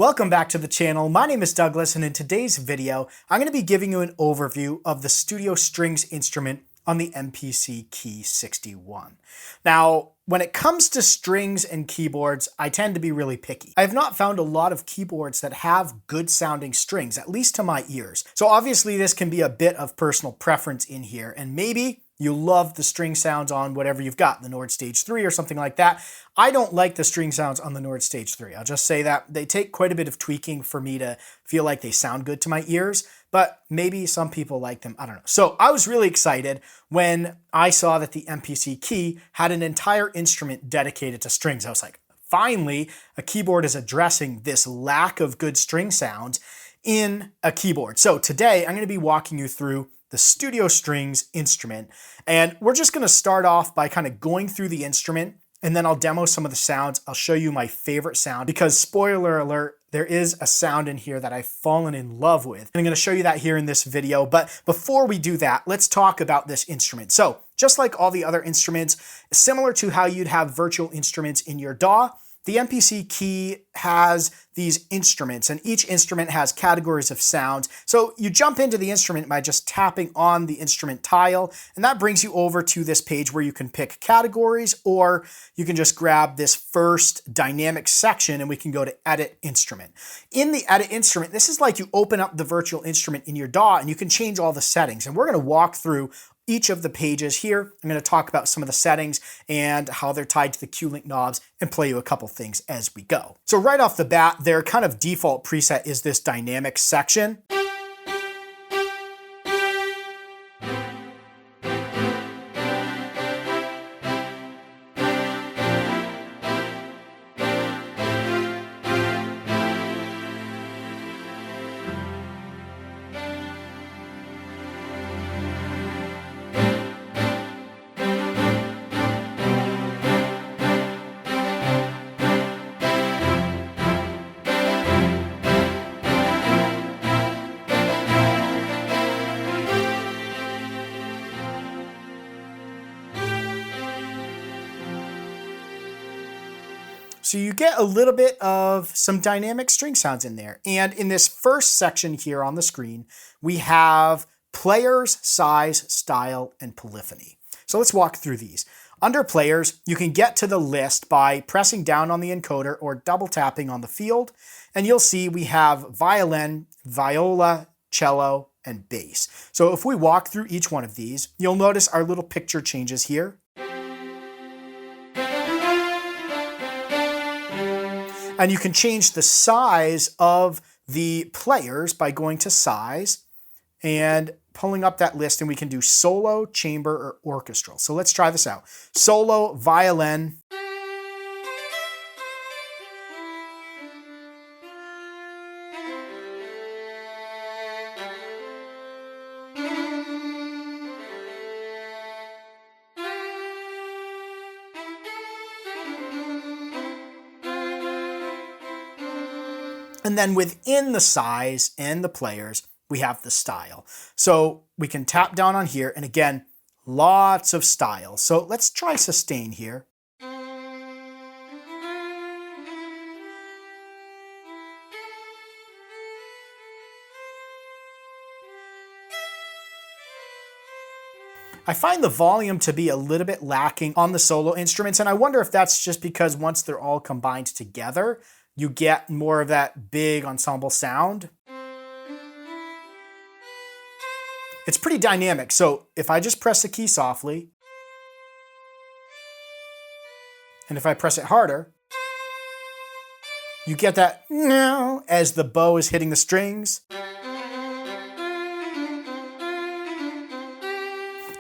Welcome back to the channel. My name is Douglas, and in today's video, I'm going to be giving you an overview of the Studio Strings instrument on the MPC Key 61. Now, when it comes to strings and keyboards, I tend to be really picky. I have not found a lot of keyboards that have good sounding strings, at least to my ears. So obviously this can be a bit of personal preference in here, and maybe you love the string sounds on whatever you've got, the Nord Stage 3 or something like that. I don't like the string sounds on the Nord Stage 3. I'll just say that they take quite a bit of tweaking for me to feel like they sound good to my ears, but maybe some people like them, I don't know. So I was really excited when I saw that the MPC Key had an entire instrument dedicated to strings. I was like, finally, a keyboard is addressing this lack of good string sounds in a keyboard. So today I'm going to be walking you through the Studio Strings instrument. And we're just gonna start off by kind of going through the instrument, and then I'll demo some of the sounds. I'll show you my favorite sound because, spoiler alert, there is a sound in here that I've fallen in love with. And I'm gonna show you that here in this video. But before we do that, let's talk about this instrument. So just like all the other instruments, similar to how you'd have virtual instruments in your DAW, the MPC Key has these instruments, and each instrument has categories of sounds. So you jump into the instrument by just tapping on the instrument tile, and that brings you over to this page where you can pick categories, or you can just grab this first dynamic section and we can go to Edit Instrument. In the Edit Instrument, this is like you open up the virtual instrument in your DAW and you can change all the settings. And we're gonna walk through each of the pages here. I'm going to talk about some of the settings and how they're tied to the Q-Link knobs and play you a couple things as we go. So right off the bat, their kind of default preset is this dynamic section. So you get a little bit of some dynamic string sounds in there. And in this first section here on the screen, we have players, size, style, and polyphony. So let's walk through these. Under players, you can get to the list by pressing down on the encoder or double tapping on the field. And you'll see we have violin, viola, cello, and bass. So if we walk through each one of these, you'll notice our little picture changes here. And you can change the size of the players by going to size and pulling up that list, and we can do solo, chamber, or orchestral. So let's try this out. Solo, violin. And then within the size and the players, we have the style. So we can tap down on here, and again, lots of styles. So let's try sustain here. I find the volume to be a little bit lacking on the solo instruments, and I wonder if that's just because once they're all combined together, you get more of that big ensemble sound. It's pretty dynamic. So if I just press the key softly, and if I press it harder, you get that as the bow is hitting the strings.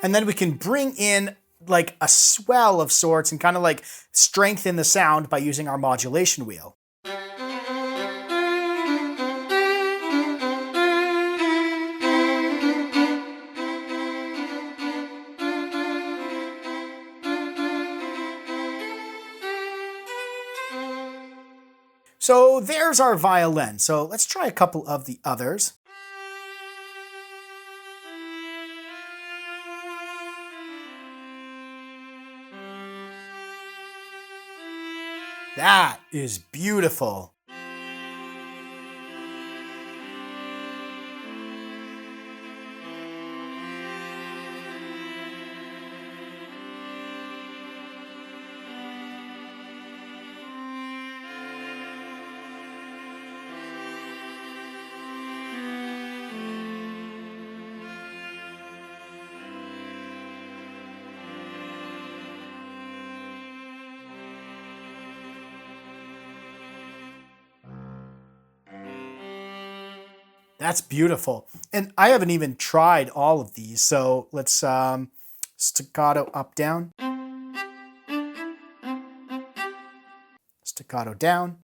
And then we can bring in like a swell of sorts and kind of like strengthen the sound by using our modulation wheel. So there's our violin. So let's try a couple of the others. That is beautiful. That's beautiful. And I haven't even tried all of these. So let's staccato up, down, staccato down.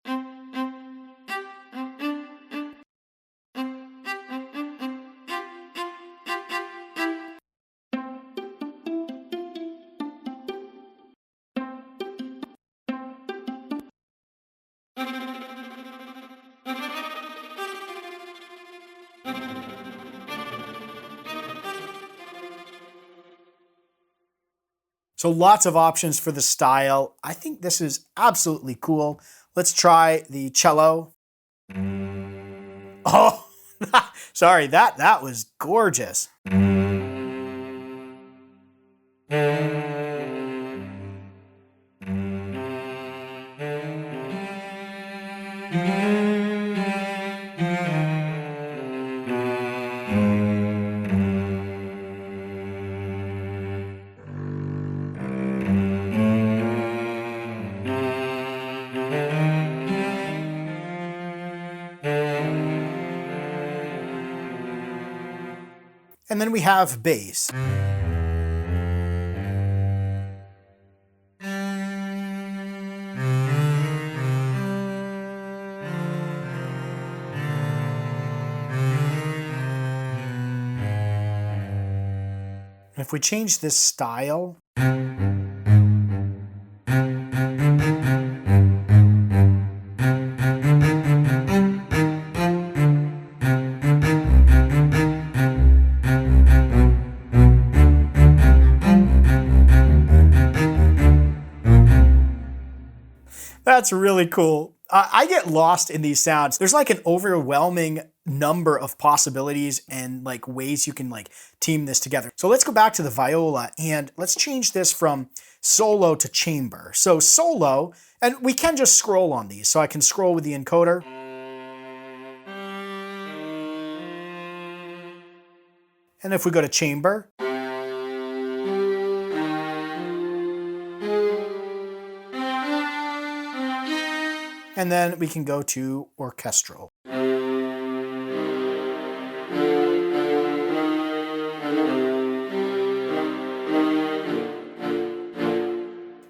So lots of options for the style. I think this is absolutely cool. Let's try the cello. Oh, sorry, that was gorgeous. And then we have bass. If we change this style, that's really cool. I get lost in these sounds. There's like an overwhelming number of possibilities and like ways you can like team this together. So let's go back to the viola and let's change this from solo to chamber. So solo, and we can just scroll on these. So I can scroll with the encoder. And if we go to chamber, and then we can go to orchestral.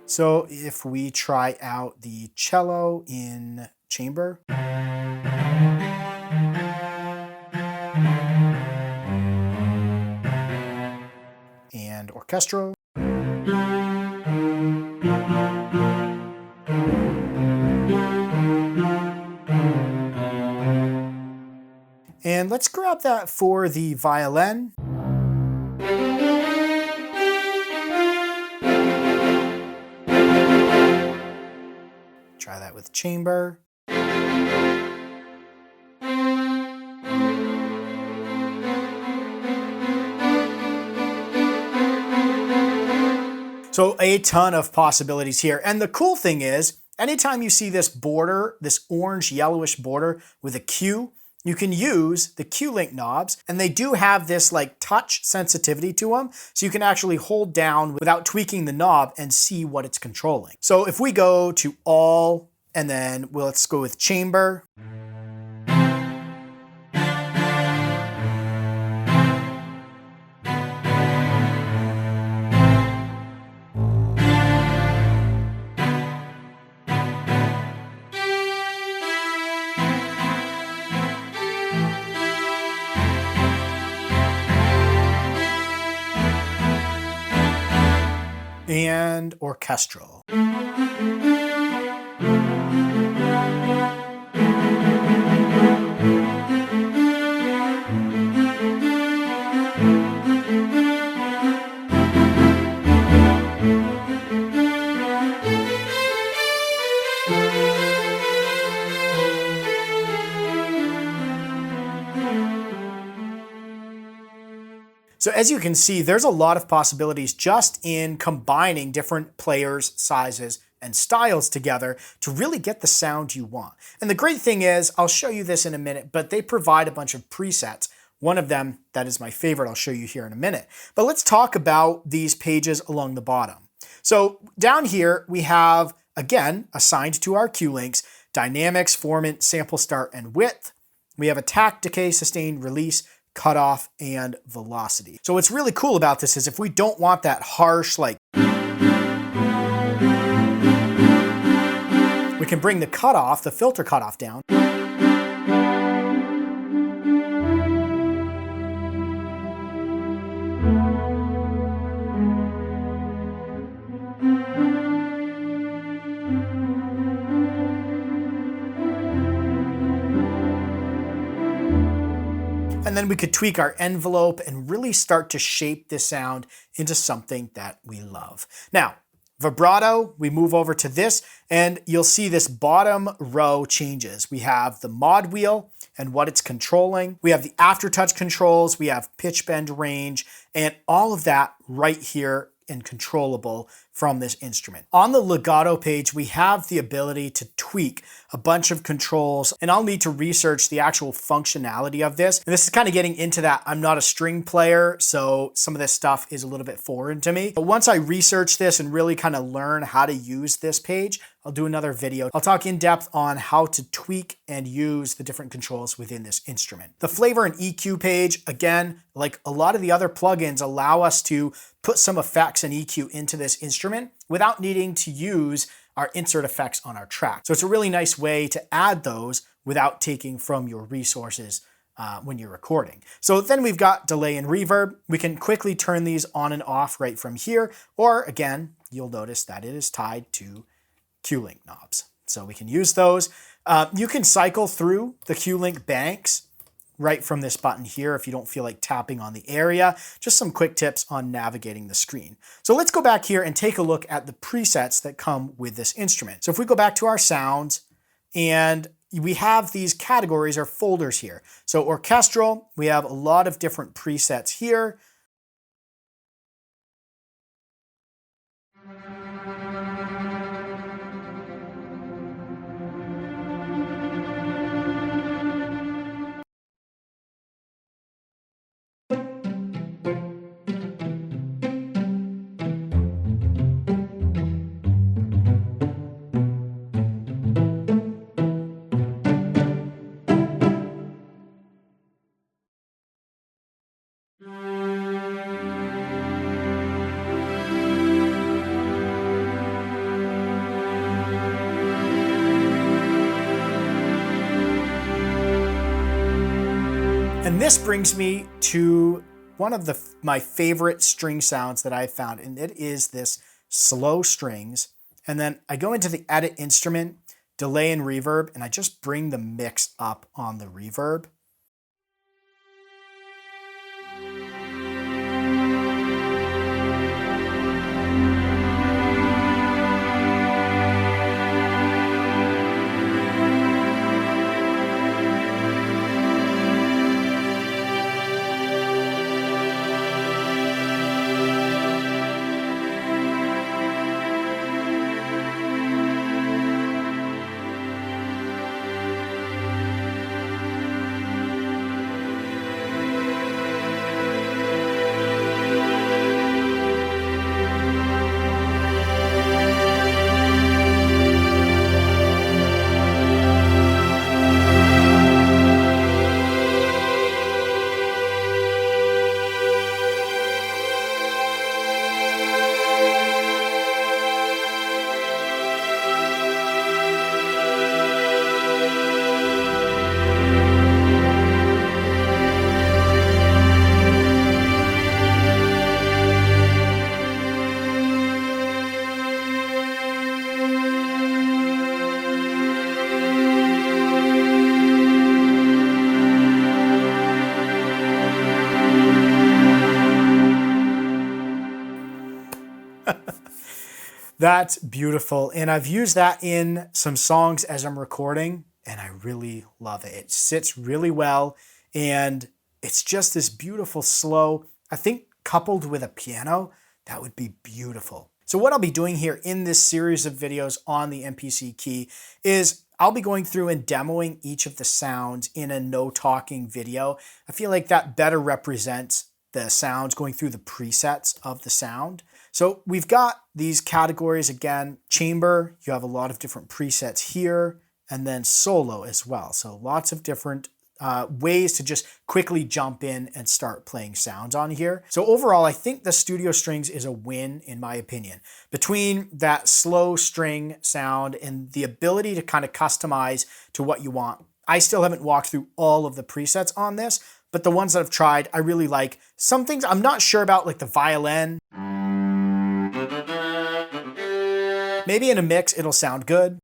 So if we try out the cello in chamber, and orchestral, and let's grab that for the violin. Try that with chamber. So a ton of possibilities here. And the cool thing is, anytime you see this border, this orange yellowish border with a Q, you can use the Q-Link knobs, and they do have this like touch sensitivity to them, so you can actually hold down without tweaking the knob and see what it's controlling. So if we go to all, and then let's go with chamber. And orchestral. So as you can see, there's a lot of possibilities just in combining different players, sizes, and styles together to really get the sound you want. And the great thing is, I'll show you this in a minute, but they provide a bunch of presets. One of them, that is my favorite, I'll show you here in a minute. But let's talk about these pages along the bottom. So down here, we have, again, assigned to our Q links, dynamics, formant, sample start, and width. we have attack, decay, sustain, release, cutoff, and velocity. So what's really cool about this is if we don't want that harsh, like, we can bring the cutoff, the filter cutoff down. And then we could tweak our envelope and really start to shape this sound into something that we love. Now, vibrato, we move over to this and you'll see this bottom row changes. We have the mod wheel and what it's controlling. We have the aftertouch controls, we have pitch bend range, and all of that right here and controllable from this instrument. On the legato page, we have the ability to tweak a bunch of controls, and I'll need to research the actual functionality of this. And this is kind of getting into that. I'm not a string player, so some of this stuff is a little bit foreign to me. But once I research this and really kind of learn how to use this page, I'll do another video. I'll talk in depth on how to tweak and use the different controls within this instrument. The flavor and EQ page, again, like a lot of the other plugins, allow us to put some effects and EQ into this instrument without needing to use our insert effects on our track. So it's a really nice way to add those without taking from your resources when you're recording. So then we've got delay and reverb. We can quickly turn these on and off right from here, or again, you'll notice that it is tied to Q-Link knobs. So we can use those. You can cycle through the Q-Link banks right from this button here if you don't feel like tapping on the area. Just some quick tips on navigating the screen. So let's go back here and take a look at the presets that come with this instrument. So if we go back to our sounds, and we have these categories or folders here. So orchestral, we have a lot of different presets here. And this brings me to one of my favorite string sounds that I've found, and it is this slow strings. And then I go into the edit instrument, delay and reverb, and I just bring the mix up on the reverb. That's beautiful. And I've used that in some songs as I'm recording, and I really love it. It sits really well, and it's just this beautiful slow. I think coupled with a piano, that would be beautiful. So what I'll be doing here in this series of videos on the MPC Key is I'll be going through and demoing each of the sounds in a no talking video. I feel like that better represents the sounds, going through the presets of the sound. So we've got these categories again. Chamber, you have a lot of different presets here, and then solo as well. So lots of different ways to just quickly jump in and start playing sounds on here. So overall, I think the Studio Strings is a win in my opinion. Between that slow string sound and the ability to kind of customize to what you want. I still haven't walked through all of the presets on this, but the ones that I've tried, I really like. Some things I'm not sure about, like the violin. Maybe in a mix, it'll sound good.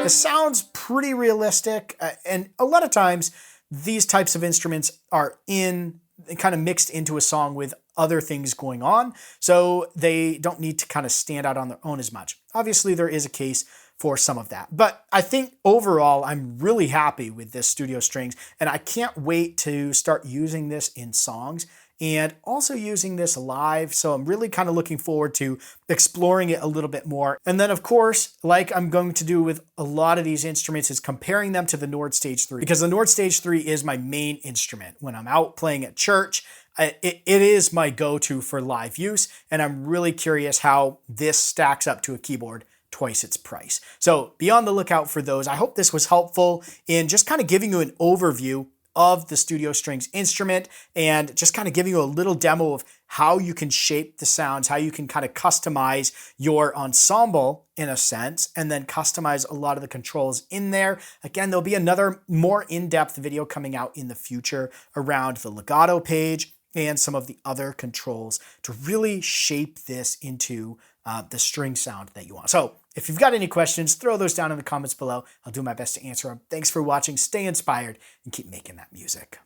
It sounds pretty realistic, and a lot of times these types of instruments are kind of mixed into a song with other things going on, so they don't need to kind of stand out on their own as much. Obviously, there is a case for some of that, but I think overall, I'm really happy with this Studio Strings, and I can't wait to start using this in songs and also using this live. So I'm really kind of looking forward to exploring it a little bit more. And then of course, like I'm going to do with a lot of these instruments, is comparing them to the Nord Stage 3, because the Nord Stage 3 is my main instrument. When I'm out playing at church, it is my go-to for live use. And I'm really curious how this stacks up to a keyboard twice its price. So be on the lookout for those. I hope this was helpful in just kind of giving you an overview of the Studio Strings instrument and just kind of giving you a little demo of how you can shape the sounds, how you can kind of customize your ensemble in a sense, and then customize a lot of the controls in there. Again, there'll be another more in-depth video coming out in the future around the legato page and some of the other controls to really shape this into the string sound that you want. So if you've got any questions, throw those down in the comments below. I'll do my best to answer them. Thanks for watching. Stay inspired and keep making that music.